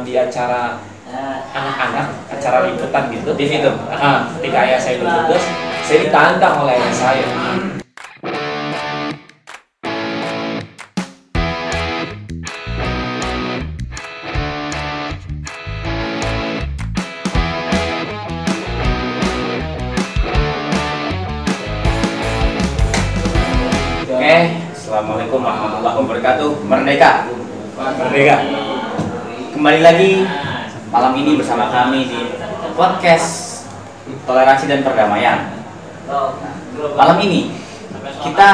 di acara anak-anak, acara liputan gitu. TV itu. Ketika ayah saya bertugas, saya ditantang oleh ayah saya. Assalamualaikum warahmatullahi wabarakatuh. Merdeka. Merdeka. Kembali lagi malam ini bersama kami di podcast Toleransi dan Perdamaian. Malam ini kita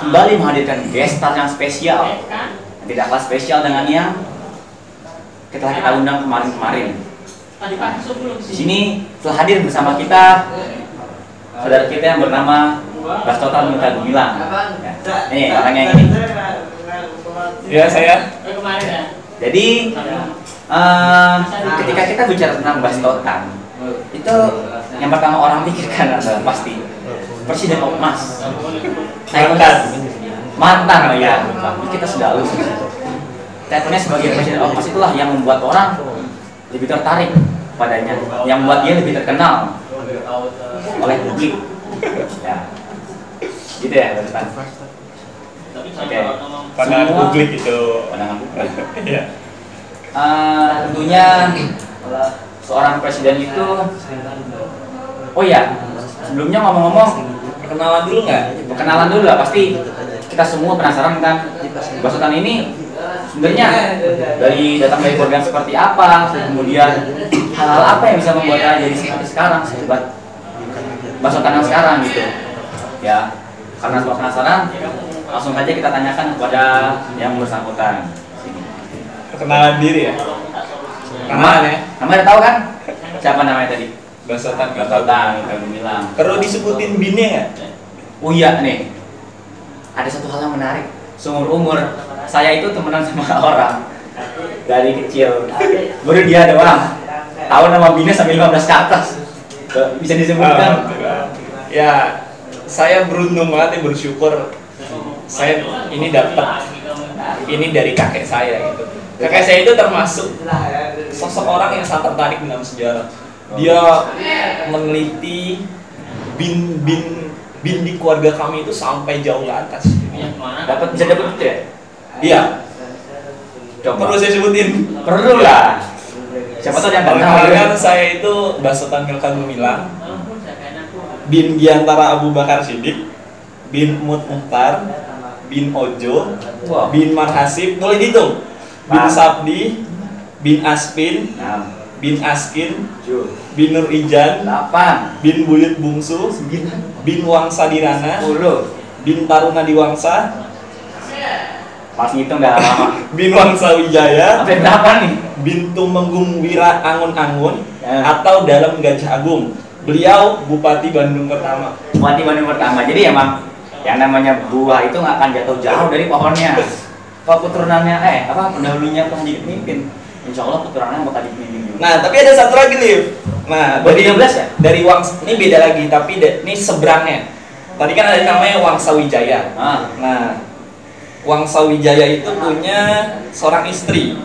kembali menghadirkan guest star yang spesial. Tidak kalah spesial dengan yang telah kita undang kemarin-kemarin. Di sini telah hadir bersama kita saudara kita yang bernama Bastotan Muka Gumilang. Nih orangnya ini. Ya saya. Jadi ketika kita bicara tentang Bastotan, itu yang pertama orang pikirkan adalah pasti Presiden Ormas. Mantan ya. Kita sudah halus. Titelnya sebagai Presiden Ormas itulah yang membuat orang lebih tertarik padanya, yang membuat dia lebih terkenal oleh publik. Ya. Gitu ya, Bastotan. Oke. Pandangan publik itu. Pandangan publik. Iya. Tentunya seorang presiden itu, oh ya, sebelumnya ngomong-ngomong, Perkenalan dulu nggak? perkenalan dulu lah. Pasti kita semua penasaran kan, Bastotan ini sebenarnya datang dari keluarga seperti apa, kemudian hal-hal apa yang bisa membuat dia jadi seperti sekarang, sehebat Bastotan yang sekarang gitu. Ya, karena semua penasaran, langsung saja kita tanyakan kepada yang bersangkutan. Perkenalan diri ya. Namanya tahu kan? Siapa namanya tadi? Bastotan. Bastotan, kamu bilang. Perlu disebutin binnya nggak? Oh iya nih, ada satu hal yang menarik. Seumur umur saya itu temenan sama orang dari kecil. Baru dia doang tahu nama Bina sampai 15 ke atas. Bisa disebutkan? Ya, saya beruntung banget ya, bersyukur. Saya ini dapat ini dari kakek saya gitu. Kakek saya itu termasuk sosok orang yang sangat tertarik dengan sejarah. Dia meneliti bin di keluarga kami itu sampai jauh ke atas. Bisa dapat itu ya? Iya. Coba. Perlu saya sebutin? Perlu lah. Siapa tahu yang nggak tahu. Kan saya itu Bastotan Milka Gumilang, bin Giantara Abu Bakar Siddiq, bin Mut Muhtar, bin Ojo, bin Marhasib, mulai dihitung. Bin Sabdi, bin Aspin, bin Askin, bin Nur Ijan, 8, bin Buyut Bungsu, bin Wangsa Dirana, 10, bin Taruna Diwangsa, pas ngitung dah lama. bin Wangsa Wijaya, Sampai berapa nih? bin Tumenggung Wira Angun-Angun, atau Dalam Gajah Agung. Beliau Bupati Bandung pertama. Bupati Bandung pertama. Jadi emang yang namanya buah itu nggak akan jatuh jauh dari pohonnya. Kalau keturunannya pendahulunya pernah jadi pemimpin, insya Allah keturunannya bakal jadi pemimpin juga. Nah, tapi ada satu lagi nih. Nah, dari 13 ya? Dari ini beda lagi, tapi ini seberangnya. Tadi kan ada namanya Wangsa Wijaya. Nah, Wangsa Wijaya itu punya seorang istri.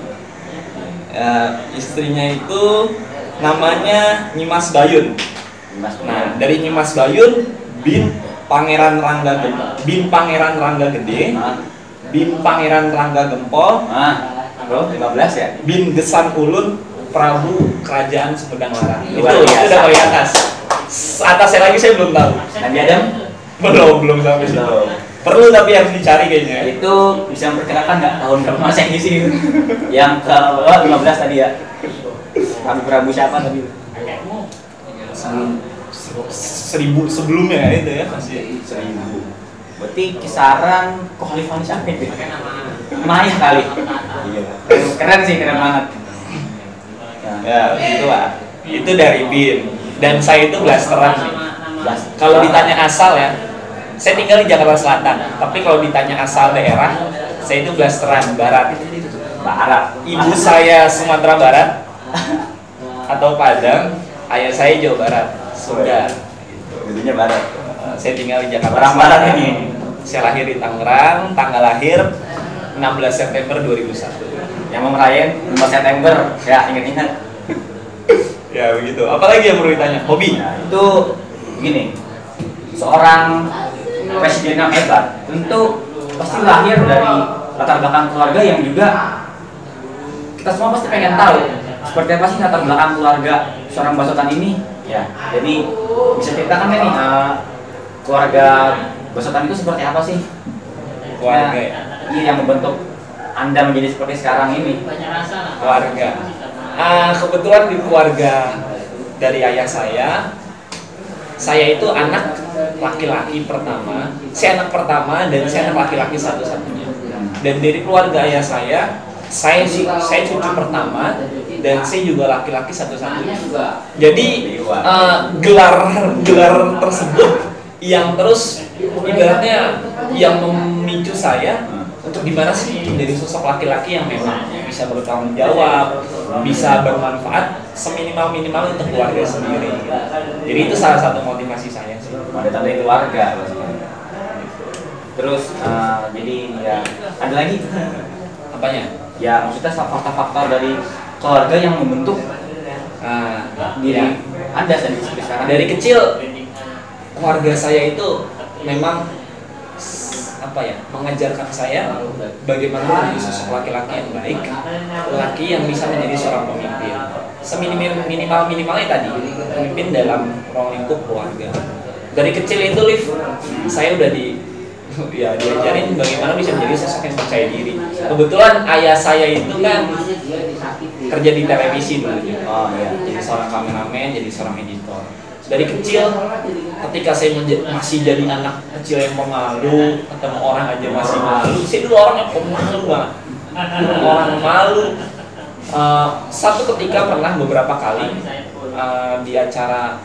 Istrinya itu namanya Nyimas Bayun. Nah, dari Nyimas Bayun bin Pangeran Rangga Gede, bin Pangeran Rangga Gempol, bro, 15 ya? bin Gesan Ulun Prabu Kerajaan Sumedang Larang. Itu biasa. udah paling atas. Atasnya lagi saya belum tahu. Nabi Adam? Belum sampai situ. Perlu tapi harus dicari kayaknya. Itu bisa memperkirakan nggak tahun berapa Masehi sih? Yang ke 15 tadi ya? Prabu siapa tadi? Seribu sebelumnya itu ya masih 1000. Berarti kisaran kekhalifahan siapa itu? Maya kali. Iya. Keren banget. ya itu lah. Itu dari bin. Dan saya itu blasteran sih. Kalau ditanya asal ya, saya tinggal di Jakarta Selatan. Tapi kalau ditanya asal daerah, saya itu blasteran barat. Ibu saya Sumatera Barat atau Padang, ayah saya Jawa Barat. Sudah. Dulunya barat. Saya tinggal di Jakarta Orang barat ini. Saya lahir di Tangerang, tanggal lahir 16 September 2001. yang mau merayain 5 September ya, ingat-ingat. Ya begitu. Apalagi yang perlu ditanya? Hobi? Nah, itu begini, seorang presiden yang hebat tentu pasti lahir dari latar belakang keluarga yang juga kita semua pasti pengen tahu seperti apa sih latar belakang keluarga seorang Mbak Sultan ini. Ya, jadi bisa ceritakan nih keluarga Mbak Sultan itu seperti apa sih? Keluarga ya, yang membentuk Anda menjadi seperti sekarang ini. Keluarga. Kebetulan di keluarga dari ayah saya itu anak laki-laki pertama. Saya anak pertama dan saya anak laki-laki satu-satunya. Dan dari keluarga ayah saya cucu pertama dan saya juga laki-laki satu-satunya. Jadi gelar tersebut yang terus ibaratnya yang memicu saya untuk gimana sih menjadi sosok laki-laki yang memang bisa bertanggung jawab, bisa bermanfaat seminimal-minimal untuk keluarga sendiri. Jadi itu salah satu motivasi saya sih. Ada dari keluarga. Terus jadi ya ada lagi Apanya? ya, maksudnya fakta-fakta dari keluarga yang membentuk diri Anda seperti sekarang. Dari kecil keluarga saya itu memang mengajarkan saya bagaimana menjadi sosok laki-laki yang baik, laki yang bisa menjadi seorang pemimpin. Minimalnya tadi pemimpin dalam ruang lingkup keluarga. Dari kecil itu saya udah diajarin bagaimana bisa menjadi sosok yang percaya diri. Kebetulan ayah saya itu kan kerja di televisi dulu, jadi seorang kameramen, jadi seorang editor. Dari kecil, ketika saya masih jadi anak kecil yang pemalu, ketemu orang aja masih malu. Saya dulu orang yang pemalu banget, orang malu. Satu ketika pernah beberapa kali di acara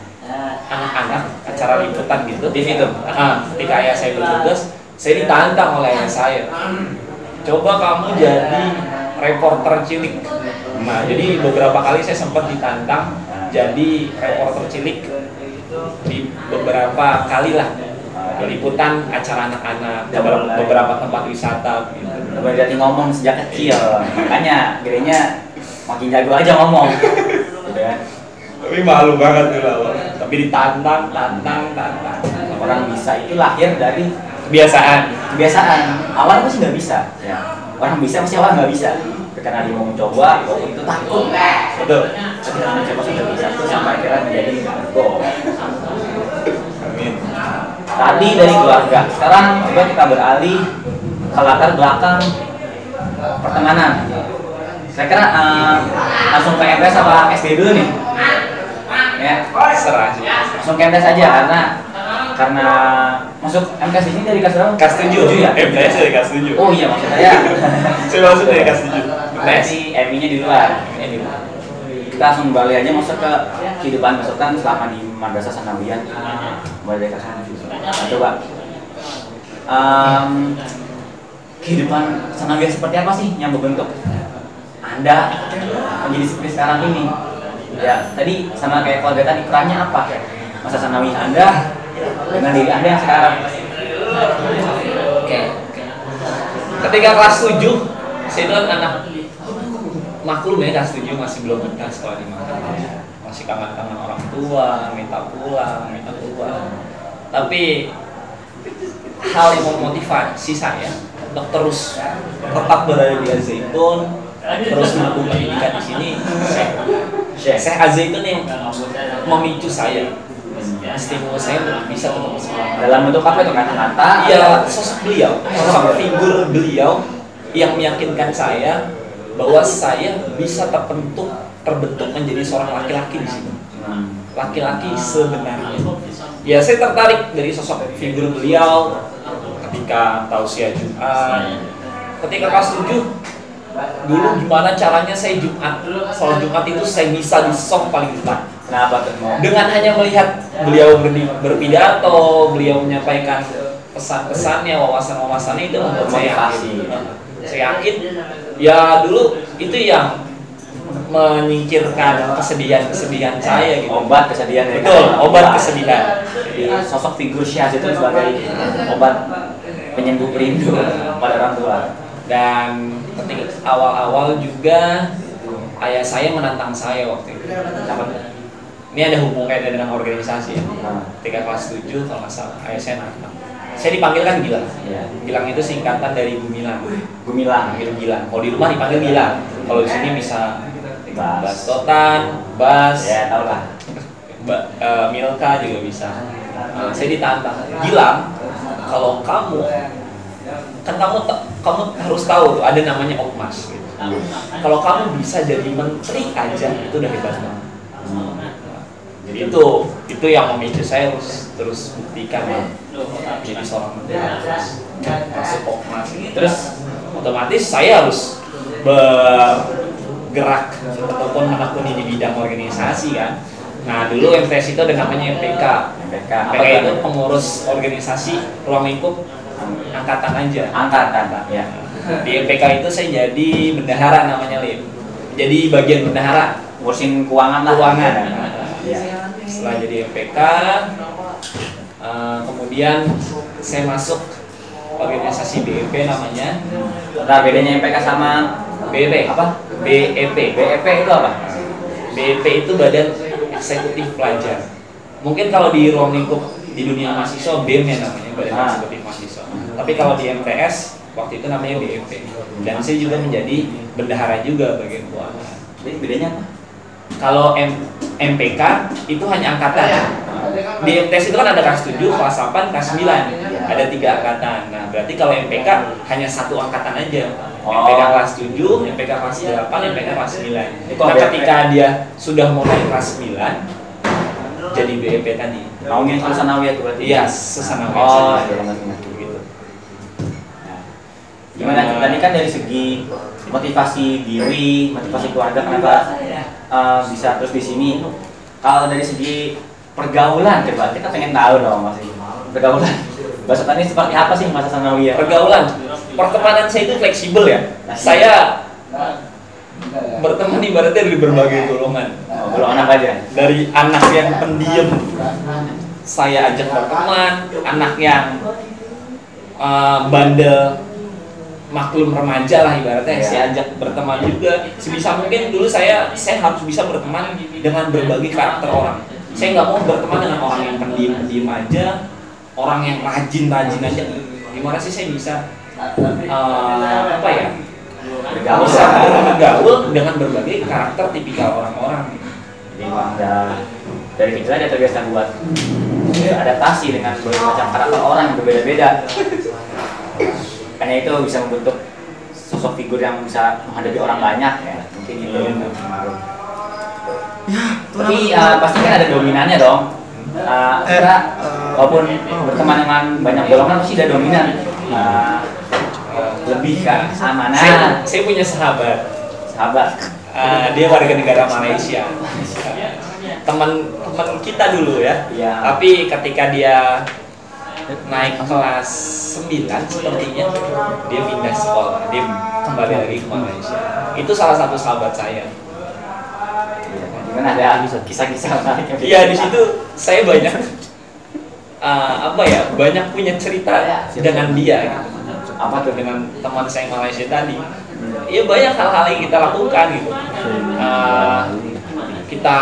anak-anak, acara liputan gitu, TV itu. Ketika ayah saya bertugas, saya ditantang oleh ayah saya. Coba kamu jadi reporter cilik. Nah, jadi beberapa kali saya sempat ditantang jadi reporter cilik di beberapa kali lah liputan acara anak-anak, beberapa tempat wisata gitu. Berarti ngomong sejak kecil, makanya gedenya makin jago aja ngomong. Gitu kan? Tapi malu banget dulu, tapi ditantang. Orang bisa itu lahir dari kebiasaan. Awal pasti nggak bisa. Ya. Orang bisa pasti awal nggak bisa. Karena dia mau mencoba, itu takut. Betul. Ketika mencoba sudah bisa, sampai akhirnya menjadi jago. Amin. Tadi dari keluarga. Sekarang coba kita beralih ke latar belakang pertemanan. Saya kira langsung ke MTS apa SD dulu nih? Ya, Serah sih. langsung ke MTS aja karena masuk MTS di sini dari kelas berapa? Kelas 7 ya? MTS dari kelas 7. Oh iya, maksud saya. Saya masuk dari kelas 7. Berarti MI-nya di luar. Kita langsung balik aja masuk ke kehidupan peserta selama di Madrasah Sanawiyah. Mulai dari kelas 7. Nah, coba kehidupan Sanawiyah seperti apa sih yang membentuk Anda menjadi seperti sekarang ini? Ya, tadi sama kayak keluarga tadi, perannya apa? Masa Sanawiyah Anda dengan diri Anda yang sekarang. Oke. Ketika kelas 7, saya itu kan anak maklum ya, kelas 7 masih belum betah sekolah di mana. Masih kangen-kangen orang tua, minta pulang, minta keluar. Tapi hal yang memotivasi saya untuk terus tetap berada di Al-Zaitun, terus menempuh pendidikan di sini. Syekh Al-Zaitun yang memicu saya, stimulus saya untuk bisa tetap semangat. Dalam bentuk apa itu, kata-kata? Iya, sosok beliau, sosok figur beliau yang meyakinkan saya bahwa saya bisa terbentuk menjadi seorang laki-laki di sini. Laki-laki sebenarnya. Ya, saya tertarik dari sosok figur beliau ketika tausiah Jumat. Ketika kelas 7, dulu gimana caranya saya sholat Jumat itu saya bisa di soft paling depan. Kenapa tuh? Dengan hanya melihat beliau berpidato, beliau menyampaikan pesan-pesannya, wawasan-wawasannya, itu membuat saya yakin. Saya yakin, ya dulu itu yang menyingkirkan kesedihan saya gitu. Obat kesedihan. Betul, obat kesedihan. Jadi sosok figur Syekh itu sebagai obat penyembuh rindu pada orang tua. Dan ketika awal-awal juga ayah saya menantang saya waktu itu. Ini ada hubungannya dengan organisasi ya. Ketika kelas 7 kalau nggak salah, ayah saya nantang. Saya dipanggil kan Gilang. Gilang itu singkatan dari Gumilang. Gilang. Kalau di rumah dipanggil Gilang. Kalau di sini bisa Bas Totan, Bas, ya tau lah. Milka juga bisa. Saya ditantang. Gilang, kalau kamu kan kamu harus tahu tuh ada namanya Okmas. Gitu. Kalau kamu bisa jadi menteri aja itu udah hebat banget. Jadi itu yang memicu saya terus buktikan ya, jadi seorang menteri masuk Okmas. Terus otomatis saya harus bergerak ataupun menekuni di bidang organisasi kan. Nah dulu MTS itu ada namanya MPK. MPK itu pengurus organisasi ruang lingkup angkatan aja. Ya. Di MPK itu saya jadi bendahara namanya Lim. Jadi bagian bendahara. Ngurusin keuangan lah. Ya. Setelah jadi MPK, kemudian saya masuk organisasi BEP namanya. Nah bedanya MPK sama BEP apa? BEP. BEP itu apa? BEP itu Badan Eksekutif Pelajar. Mungkin kalau di ruang lingkup di dunia mahasiswa BEM ya namanya, Badan Eksekutif Mahasiswa. Tapi kalau di MTS waktu itu namanya BEP. Dan saya juga menjadi bendahara juga bagian keuangan. Jadi bedanya apa? Kalau MPK itu hanya angkatan. Di MTS itu kan ada kelas 7, kelas 8, kelas 9. Ada 3 angkatan. Nah, berarti kalau MPK hanya satu angkatan aja. MPK kelas 7, MPK kelas 8, MPK kelas 9. Nah, ketika dia sudah mulai kelas 9 jadi BEP tadi. Naungin Susanawiyah itu berarti? Iya, Susanawiyah. Oh, gitu. Gimana? Tadi kan dari segi motivasi diri, motivasi keluarga, kenapa bisa terus di sini? Kalau dari segi pergaulan, coba kita pengen tahu dong masih pergaulan. Bahasa tadi seperti apa sih masa Sanawiyah? Pergaulan, pertemanan saya itu fleksibel ya. Saya berteman ibaratnya dari berbagai golongan. Golongan apa aja? Dari anak yang pendiam, saya ajak berteman. Anak yang bandel, maklum remaja lah ibaratnya, saya ajak berteman juga. Sebisa mungkin dulu saya harus bisa berteman dengan berbagai karakter orang. Saya nggak mau berteman dengan orang yang pendiam aja, orang yang rajin aja. Gimana sih saya bisa bisa bergaul dengan berbagai karakter tipikal orang-orang. Jadi memang dari kecil aja terbiasa buat adaptasi dengan berbagai macam karakter orang yang berbeda-beda. Makanya itu bisa membentuk sosok figur yang bisa menghadapi orang banyak ya, mungkin itu pengaruh. Tapi pasti kan ada dominannya dong. Kita walaupun berteman dengan banyak golongan pasti ada dominan. Lebih kan amanah. Saya punya sahabat. Dia warga negara Malaysia. Teman kita dulu ya. Tapi ketika dia naik kelas 9 sepertinya dia pindah sekolah, dia kembali lagi ke Malaysia. Itu salah satu sahabat saya. Gimana, ada kisah-kisah menarik? Iya, di situ saya banyak banyak punya cerita dengan dia gitu. Apa tuh dengan teman saya Malaysia tadi? Ya banyak hal-hal yang kita lakukan gitu. Kita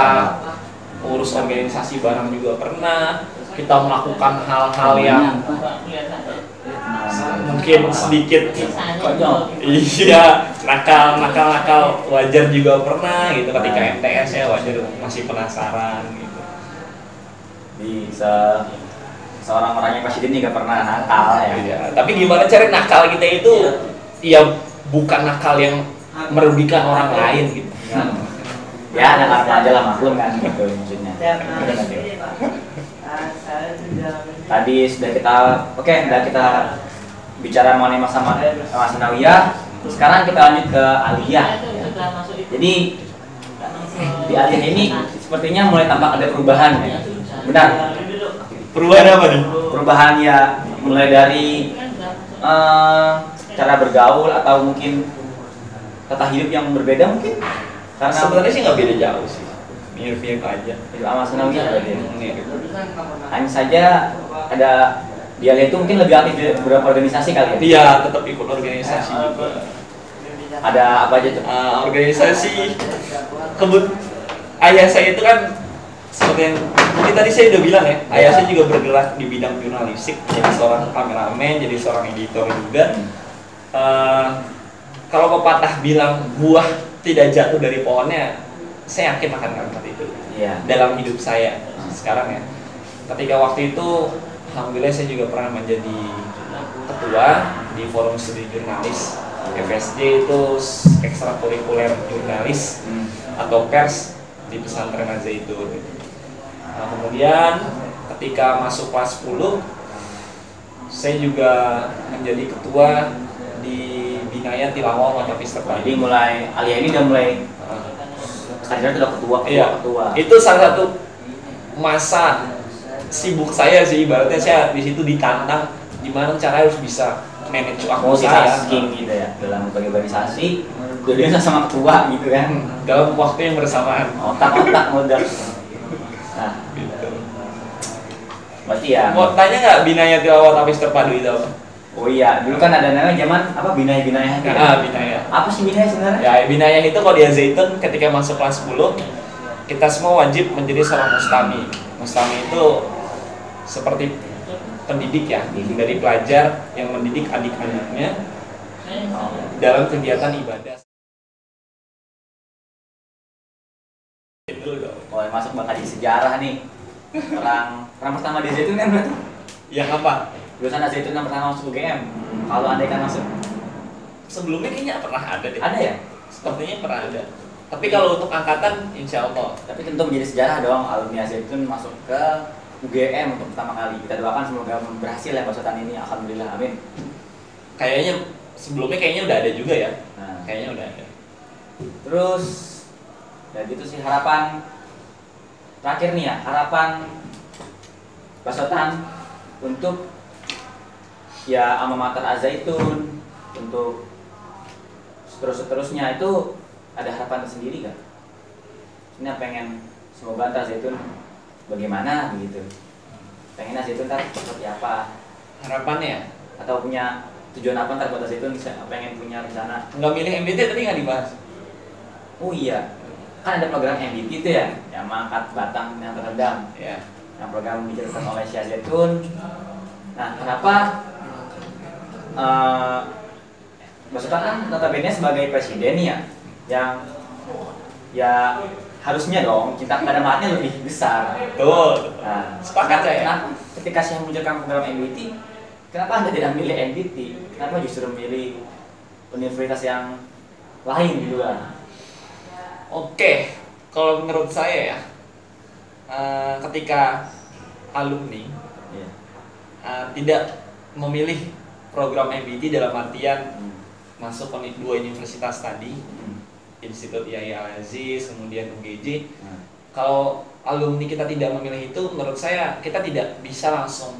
urus organisasi bareng juga pernah. Kita melakukan hal-hal yang mungkin sedikit konyol. Iya, nakal wajar juga pernah gitu ketika MTS ya, wajar masih penasaran gitu. Bisa seorang orangnya presiden juga pernah nakal ya. Iya, tapi gimana cara nakal kita itu ya bukan nakal yang merugikan orang lain gitu. Ya, nakal aja lah, maklum kan gitu maksudnya. Tadi sudah kita bicara mengenai masa Sanawiyah. Sekarang kita lanjut ke aliyah. Jadi di aliyah ini sepertinya mulai tampak ada perubahan ya. Benar? Perubahan apa nih? Perubahan ya mulai dari cara bergaul atau mungkin tata hidup yang berbeda mungkin. Karena sebenarnya sih nggak beda jauh sih. Mirip-mirip aja. Sama Sanawiyah berarti. Hanya saja ada dia itu mungkin lebih aktif di beberapa organisasi kali ya. Iya, tetap ikut organisasi juga. Ada apa aja tuh? Organisasi ayah saya itu kan seperti yang mungkin tadi saya udah bilang ya, ayah saya juga bergerak di bidang jurnalistik, jadi seorang kameramen, jadi seorang editor juga. Kalau pepatah bilang buah tidak jatuh dari pohonnya, saya yakin akan kalimat itu dalam hidup saya sekarang ya. Ketika waktu itu, alhamdulillah saya juga pernah menjadi ketua di Forum Studi Jurnalis. FSJ itu ekstrakurikuler jurnalis atau pers di pesantren Al-Zaitun. Nah, kemudian ketika masuk kelas 10, saya juga menjadi ketua di Binaya Tilawah Watapis Terpadu. Jadi mulai Alia ini udah mulai karirnya udah ketua. Itu salah satu masa sibuk saya sih, ibaratnya saya di situ ditantang gimana cara harus bisa manage waktu saya gitu ya dalam organisasi. Udah sama ketua gitu kan dalam waktu yang bersamaan. Otak-otak modal. Nah, gitu. Berarti ya. Mau tanya nggak Binaya Tilawah Watapis Terpadu itu apa? Oh iya, dulu kan ada namanya zaman apa Binaya. Binaya. Apa sih Binaya sebenarnya? Ya, Binaya itu kalau di Al-Zaitun ketika masuk kelas 10, kita semua wajib menjadi seorang mustami. Mustami itu seperti pendidik ya, dari pelajar yang mendidik adik-adiknya dalam kegiatan ibadah. Oh, masuk bakal di sejarah nih. Orang pertama di Zaitun kan berarti? Yang apa? Lulusan Zaitun yang pertama masuk UGM. Kalau andai kan masuk sebelumnya kayaknya pernah ada deh. Ada ya? Sepertinya pernah ada. Tapi kalau untuk angkatan, insya Allah. Tapi tentu menjadi sejarah dong alumni Zaitun masuk ke UGM untuk pertama kali. Kita doakan semoga berhasil ya pasokan ini. Alhamdulillah, amin. Kayaknya sebelumnya udah ada juga ya. Nah, kayaknya udah ada. Terus ya gitu sih harapan terakhir nih ya, harapan pasokan untuk ya alma mater Al-Zaitun untuk seterusnya itu ada harapan tersendiri kan? Ini pengen semoga Al-Zaitun bagaimana begitu? Pengen Al-Zaitun ntar seperti apa? Harapannya? Atau punya tujuan apa ntar buat Al-Zaitun pengen punya rencana? Nggak milih MBT tadi nggak dibahas? Oh iya, kan ada program MBT itu ya, yang mengangkat batang yang terendam. Ya. Yang program dijalankan oleh Syekh Zaitun. Nah, kenapa Basutan kan notabene sebagai presiden ya, yang ya harusnya dong cinta kepada umatnya lebih besar. Betul. Nah, sepakat saya. Kenapa ketika saya menunjukkan program MBT, kenapa Anda tidak milih MBT? Kenapa justru memilih universitas yang lain di luar? Oke, kalau menurut saya ya, ketika alumni tidak memilih program MBT dalam artian masuk ke dua universitas tadi, Institut Yahya Al-Aziz, kemudian UGJ. Kalau alumni kita tidak memilih itu, menurut saya kita tidak bisa langsung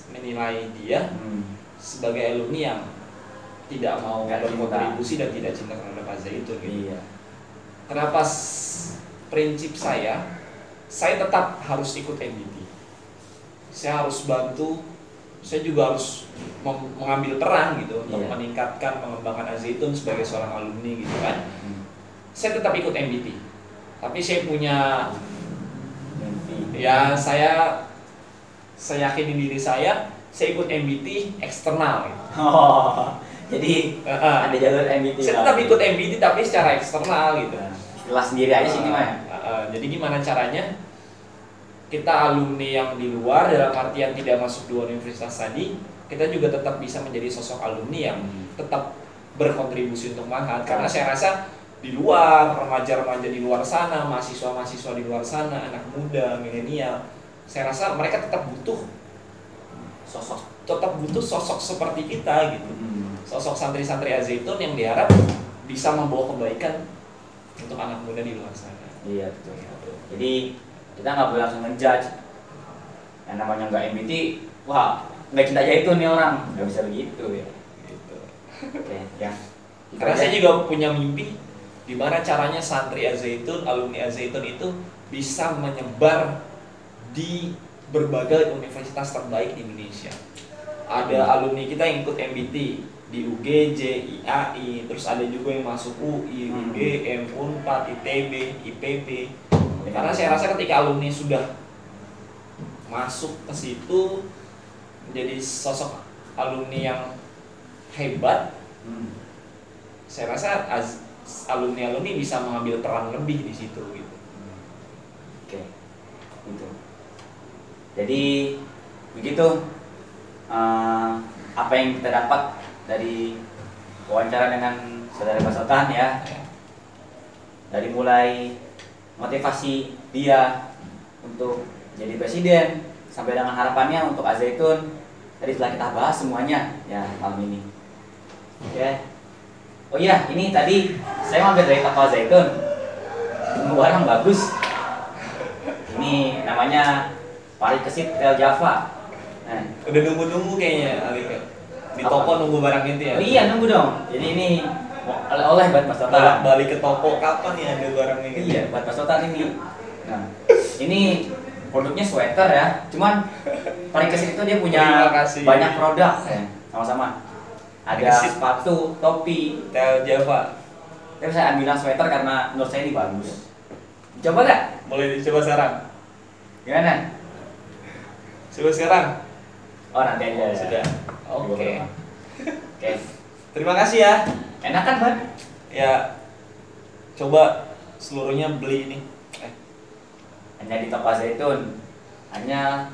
menilai dia sebagai alumni yang tidak mau berkontribusi dan tidak cinta terhadap Al-Zaitun gitu. Iya. Kenapa prinsip saya tetap harus ikut MBT. Saya harus bantu, saya juga harus mengambil peran gitu untuk meningkatkan, mengembangkan Al-Zaitun sebagai seorang alumni gitu kan. Saya tetap ikut MBT, tapi saya punya ya saya yakin di diri saya ikut MBT eksternal gitu. Oh, jadi ada jalur MBT. Saya tetap ikut MBT tapi secara eksternal gitu. Kelas sendiri aja sih gimana? Jadi gimana caranya kita alumni yang di luar dalam artian tidak masuk dua universitas tadi, kita juga tetap bisa menjadi sosok alumni yang tetap berkontribusi untuk Mahat. Karena saya rasa di luar, remaja-remaja di luar sana, mahasiswa-mahasiswa di luar sana, anak muda, milenial, saya rasa mereka tetap butuh sosok seperti kita gitu. Sosok santri-santri Al-Zaitun yang diharap bisa membawa kebaikan untuk anak muda di luar sana. Iya betul. Jadi kita nggak boleh langsung ngejudge. Yang namanya nggak MBT, wah nggak cinta Zaitun nih orang, nggak bisa begitu ya. Gitu. Oke, ya. Karena saya juga punya mimpi gimana caranya santri Al-Zaitun, alumni Al-Zaitun itu bisa menyebar di berbagai universitas terbaik di Indonesia. Ada alumni kita yang ikut MBT di UGJ, IAI, terus ada juga yang masuk UI, UGM, Unpad, ITB, IPB. Karena saya rasa ketika alumni sudah masuk ke situ menjadi sosok alumni yang hebat, saya rasa alumni bisa mengambil peran lebih di situ gitu. Oke, gitu. Jadi begitu apa yang kita dapat dari wawancara dengan saudara Basotan ya. Dari mulai motivasi dia untuk jadi presiden sampai dengan harapannya untuk Al-Zaitun. Tadi telah kita bahas semuanya ya malam ini. Ya. Oh iya, ini tadi saya mampir dari toko Al-Zaitun. Barang bagus. Ini namanya Pari Kesit Tel Java. Nah, udah nunggu kayaknya Alif ya. Di toko nunggu barang itu ya. Oh iya, nunggu dong. Jadi ini oleh-oleh buat Mas Totan. Balik ke toko kapan ya ada barang ini? Iya, buat Mas Totan ini. Nah, ini produknya sweater ya. Cuman Pari Kesit itu dia punya banyak produk ya. Sama-sama. Ada sepatu, topi, Tel Java. Tapi saya ambil sweater karena menurut saya ini bagus. Coba nggak? Boleh dicoba sekarang. Gimana? Coba sekarang. Oh nanti aja. Sudah. Oke. Oke. Terima kasih ya. Enak kan, Bang? Ya. Coba seluruhnya beli ini. Hanya di toko Zaitun. Hanya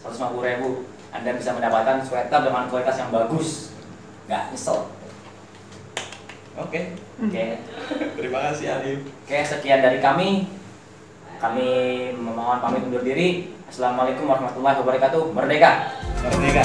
150.000. Anda bisa mendapatkan sweater dengan kualitas yang bagus. Nggak nyesel. Oke. Terima kasih Alif. Oke, sekian dari kami. Kami memohon pamit undur diri. Assalamualaikum warahmatullahi wabarakatuh. Merdeka. Merdeka.